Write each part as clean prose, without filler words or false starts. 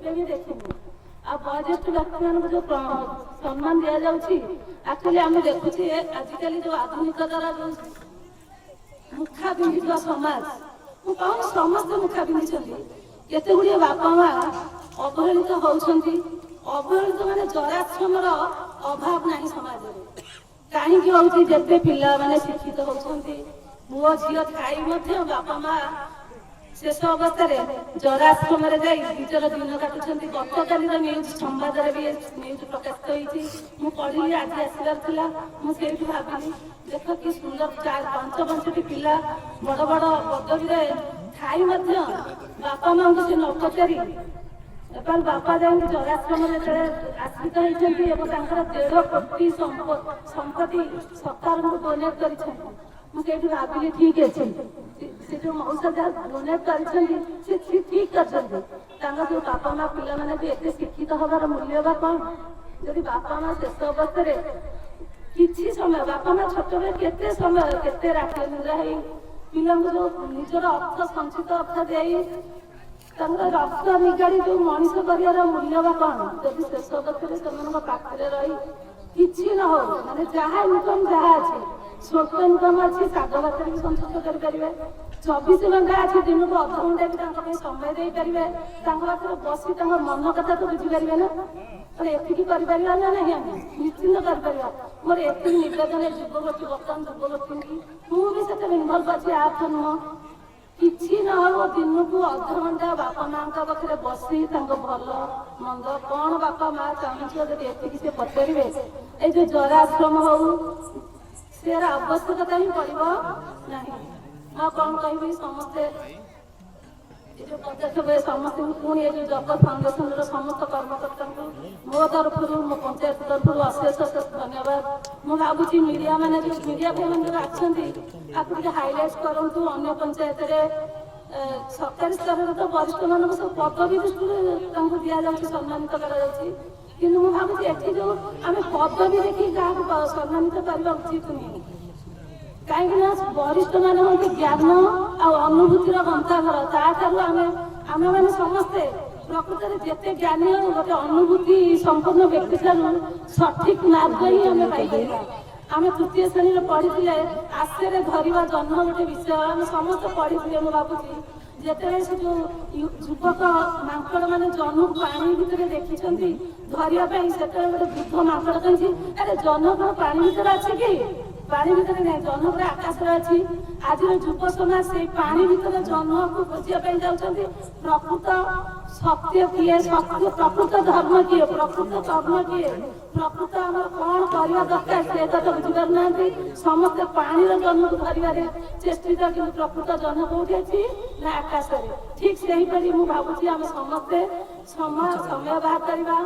केबे भी देखिनु आ बयोज्येष्ठ व्यक्ति मान जो सम्मान दिया जाउछि एक्चुअली आम देखुचे आजिकल जो आधुनिकतार जो मुखा पिंधुवा समाज मु कहूँ समस्त मुखा पिंधि केते गुड़िए बापा माँ अवहेलित होउछंती अवहेलित माने जराश्रमर अभाव नहीं समाज में कहीं होउछि जेते पिला माने शिक्षित होउछंती पुओ झियो खाई मध्य बापा माँ शेष अवस्था जराश्रम निजर दिन काटुंट गतकाल न्यूज संवाद भी न्यूज प्रकाशित होती मुझे पढ़ी आज आसबार मुझे भाविली देख कि सुंदर 4-5 पिला बड़ बड़ पदवी खाई बापा माँ को से न पचारि बापा जाए जराश्रम आश्रित होती 1.5 कोटी संपत्ति सरकार को डोनेट कर मुझे भाविली ठीक अच्छे से जो मौसा जहाँ डोनेट कर ठीक कर जो बापा माँ पिला मैंने भी एत शिक्षित हबार मूल्य बा कौन जदि बापा माँ शेष अवस्था किसी समय बापा माँ छोट केते समय केते राति निद्रा है पिला जो निजर अर्थ संचित अर्थ दे रक्त निगाड़ी जो मनीष कर मूल्य बा कौन जब शेष अवस्था से पाखे रही किसी न हो माने जहाँ इनकम जहाँ अच्छे स्वल्प इनकम अच्छी साग भात भी संतुष्ट करेंगे 24 घंटा अच्छे दिन को अध घंटा भी समय दे पारे पाखे बसी मन कथा तो बुझीपारे ना एति कर ना नहीं निश्चिंत कर मोर एत निवेदन युवगोष्ठी बर्तमान युवगोष्ठी मुझे इनवल्व अच्छी आप नुह किसी न हो दिन को अध घंटा बापा माँ पाखे बसी भल मंद कौन बापा माँ चाहूँ एति से पचारे ये जो जराश्रम हो सेर आवश्यकता ही पड़ो ना कौन कह समस्ते पदक्षेप समस्त पुणी जो जगत फाउंडेशन समस्त कर्मकर्ता मो तरफ मो पंचायत तरफ अशेष अशेष धन्यवाद मुझे भावुँ मीडिया मैंने जो मीडिया भाई मैंने आसती हाइलाइट करूँ अन्य पंचायत सरकारी स्तर तो वरिष्ठ मान सब पदवी दृष्टि दि जाऊँगी सम्मानित कर भावुँ ये जो आम पदवी देखिए क्या सम्मानित करवा उचित नुहे कहीं वरिष्ठ मान हूँ ज्ञान अनुभूतिर गंताघर आम मैंने समस्ते प्रकृत में जिते ज्ञानी गोटे अनुभूति संपूर्ण व्यक्ति सठिक मार्ग ही आम पाई आम तृतीय श्रेणी पढ़ी आशे धरवा जन्म गोटे विषय आम समस्त पढ़ी मुझे भावुँ जिते से जो युवक मांकड़ मैंने जन्म पानी भितर देखी धरवाई से गोटे वृद्ध मांकड़ कही अरे जन्म कौन पानी भितर अच्छे कि पानी भितर नहीं जन्म पूरा आकाश अच्छी आज युव समाज से पानी भितर जन्म को खोजापी जाऊँच प्रकृत सत्य किए सत्य प्रकृत धर्म किए प्रकृत कर्म किए प्रकृत आम कौन करवा दरकार से तो बुझीपार ना समस्ते पानी जन्म को धरवे चेष्टित कि प्रकृत जन्म कौटी अच्छी ना आकाश ठीक से ही मुझे भावुँ आम समस्ते समय बाहर करवा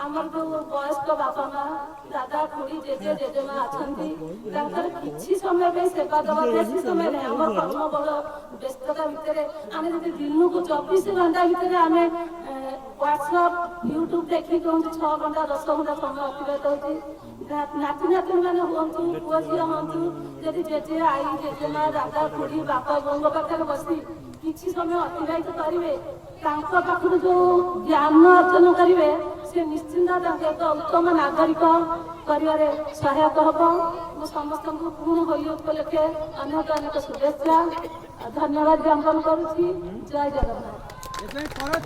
आमर जो वयस्क बापा माँ दादा खुड़ी जेजे जेजेमा अच्छा किसी समय सेवा दवा बेसी समय नहीं आम कर्म बल व्यस्तता भितर आम जब दिन को 24 घंटा भितर आम व्हाट्सअप यूट्यूब देखिए कहूँ 6 घंटा 10 घंटा समय अतिबाहित होती नाती नाती मैंने हूँ पुओ झील हूँ जदि जेजे आई जेजेमा दादा खुड़ी बापा बोंग पाखे बसी किसी समय अतिबाहित करेंगे पाखु जो ज्ञान अर्जन करेंगे से निश्चिंत उत्तम नागरिक कर सहायक हम समस्त पूर्ण होली उपलक्षे अनेक अनेक शुभेच्छा धन्यवाद ज्ञापन करुँच जय जगन्नाथ।